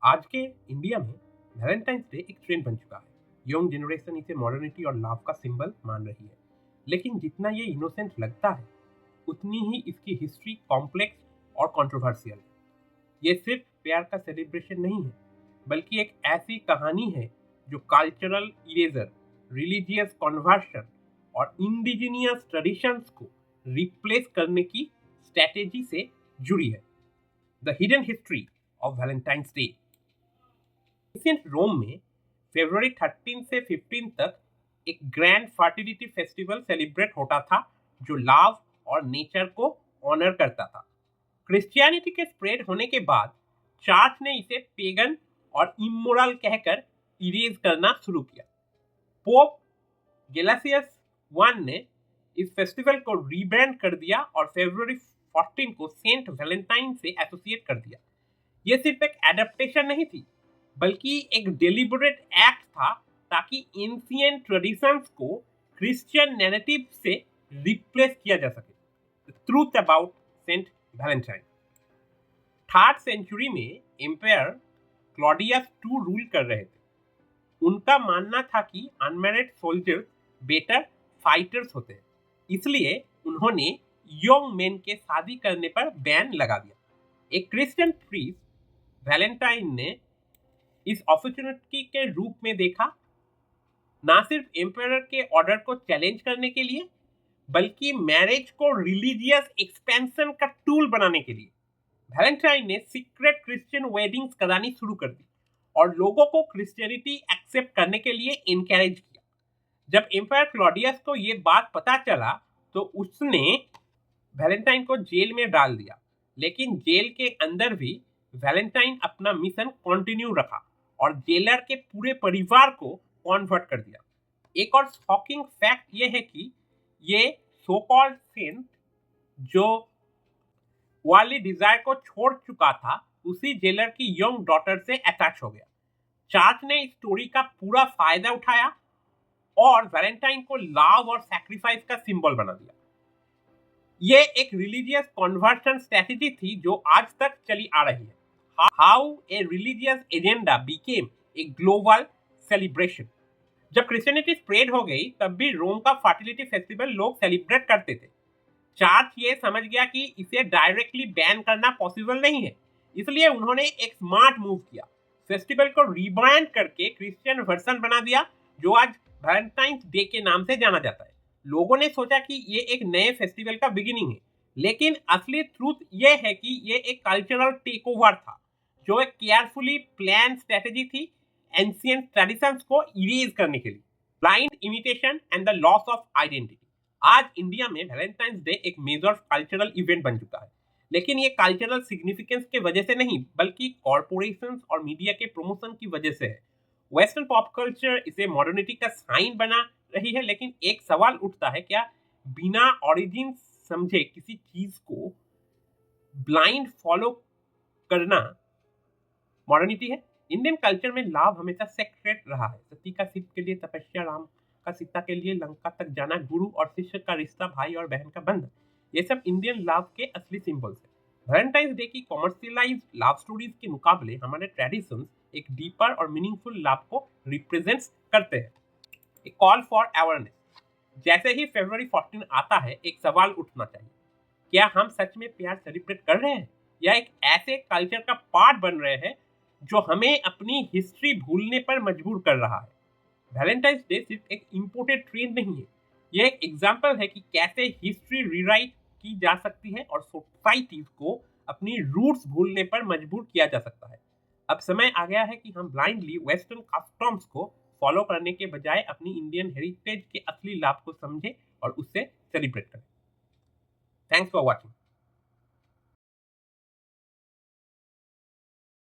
आज के इंडिया में वैलेंटाइंस डे एक ट्रेंड बन चुका है। यंग जनरेशन इसे मॉडर्निटी और लव का सिंबल मान रही है, लेकिन जितना ये इनोसेंट लगता है उतनी ही इसकी हिस्ट्री कॉम्प्लेक्स और कंट्रोवर्शियल है। ये सिर्फ प्यार का सेलिब्रेशन नहीं है, बल्कि एक ऐसी कहानी है जो कल्चरल इरेजर, रिलीजियस कन्वर्शन और इंडिजिनियस ट्रेडिशंस को रिप्लेस करने की स्ट्रेटेजी से जुड़ी है। The hidden history of Valentine's Day. Ancient Rome में फरवरी 13 से 15 तक एक ग्रैंड फर्टिलिटी फेस्टिवल सेलिब्रेट होता था जो लव और नेचर को ऑनर करता था। क्रिश्चियनिटी के स्प्रेड होने के बाद चर्च ने इसे पेगन और इमोरल कहकर इरेज करना शुरू किया। पोप गेलासियस वन ने इस फेस्टिवल को रीब्रांड कर दिया और फरवरी 14 को सेंट वैलेंटाइन से एसोसिएट कर दिया। यह सिर्फ एक एडेप्टेशन नहीं थी, बल्कि एक डेलिबरेट एक्ट था ताकि एंशिएंट ट्रेडिशंस को क्रिश्चियन नैरेटिव से रिप्लेस किया जा सके। Truth about saint Valentine. 3rd century में एम्पायर क्लॉडियस II रूल कर रहे थे। उनका मानना था कि अनमैरिड सोल्जर्स बेटर फाइटर्स होते हैं, इसलिए उन्होंने यंग मेन के शादी करने पर बैन लगा दिया। एक क्रिश्चियन प्रीस्ट वैलेंटाइन ने इस अपॉर्चुनिटी के रूप में देखा, ना सिर्फ एम्पायर के ऑर्डर को चैलेंज करने के लिए, बल्कि मैरिज को रिलीजियस एक्सपेंशन का टूल बनाने के लिए। वैलेंटाइन ने सीक्रेट क्रिश्चियन वेडिंग्स करानी शुरू कर दी और लोगों को क्रिश्चियनिटी एक्सेप्ट करने के लिए इनकरेज किया। जब एम्पायर क्लॉडियस को यह बात पता चला तो उसने वैलेंटाइन को जेल में डाल दिया, लेकिन जेल के अंदर भी वैलेंटाइन अपना मिशन कंटिन्यू रखा और जेलर के पूरे परिवार को कन्वर्ट कर दिया। एक और शॉकिंग फैक्ट ये है कि ये सो कॉल्ड सेंट जो वर्ल्डली डिजायर को छोड़ चुका था, उसी जेलर की यंग डॉटर से अटैच हो गया। चर्च ने इस स्टोरी का पूरा फायदा उठाया और वैलेंटाइन को लव और सैक्रिफाइस का सिंबल बना दिया। ये एक रिलीजियस कन्वर्शन स्ट्रेटेजी थी जो आज तक चली आ रही है। How a religious agenda became a global celebration. जब क्रिश्चियनिटी स्प्रेड हो गई तब भी रोम का फर्टिलिटी फेस्टिवल लोग सेलिब्रेट करते थे। चर्च ये समझ गया कि इसे डायरेक्टली बैन करना पॉसिबल नहीं है, इसलिए उन्होंने एक स्मार्ट मूव किया। फेस्टिवल को रीब्रांड करके क्रिश्चियन वर्जन बना दिया जो आज वैलेंटाइंस डे के नाम से जाना जाता है। लोगों ने सोचा कि ये एक नए फेस्टिवल का बिगिनिंग है, लेकिन असली ट्रूथ ये है कि ये एक कल्चरल टेकओवर था, जो एक केयरफुली प्लान स्ट्रेटेजी थी एंशिएंट ट्रेडिशंस को इरेज करने के लिए। Blind imitation and the loss of identity. आज इंडिया में वैलेंटाइंस डे एक मेजर कल्चरल इवेंट बन चुका है, लेकिन ये कल्चरल सिग्निफिकेंस के वजह से नहीं, बल्कि कॉर्पोरेशंस और मीडिया के प्रमोशन की वजह से है। वेस्टर्न पॉप कल्चर इसे मॉडर्निटी का साइन बना रही है, लेकिन एक सवाल उठता है, क्या बिना ओरिजिन समझे किसी चीज को ब्लाइंड फॉलो करना मॉडर्निटी है? इंडियन कल्चर में लव हमेशा सेक्रेट रहा है। सती का शिव के लिए तपस्या, राम का सीता के लिए लंका तक जाना, गुरु और शिष्य का रिश्ता, भाई और बहन का बंधन, ये सब इंडियन लव के असली सिंबल्स है। वैलेंटाइंस डे की कॉमर्शियलाइज्ड लव स्टोरीज के मुकाबले हमारे ट्रेडिशंस एक डीपर और मीनिंगफुल लव को रिप्रेजेंट करते हैं। एक कॉल फॉर अवेयरनेस। जैसे ही फरवरी 14 आता है, एक सवाल उठना चाहिए, क्या हम सच में प्यार सेलिब्रेट कर रहे हैं या एक ऐसे कल्चर का पार्ट बन रहे हैं जो हमें अपनी हिस्ट्री भूलने पर मजबूर कर रहा है? वैलेंटाइंस डे सिर्फ एक इंपोर्टेड ट्रेंड नहीं है, यह एक एग्जाम्पल है कि कैसे हिस्ट्री रीराइट की जा सकती है और सोसाइटीज को अपनी रूट्स भूलने पर मजबूर किया जा सकता है। अब समय आ गया है कि हम ब्लाइंडली वेस्टर्न कस्टम्स को फॉलो करने के बजाय अपनी इंडियन हेरिटेज के असली लाभ को समझें और उससे सेलिब्रेट करें। Thanks for watching.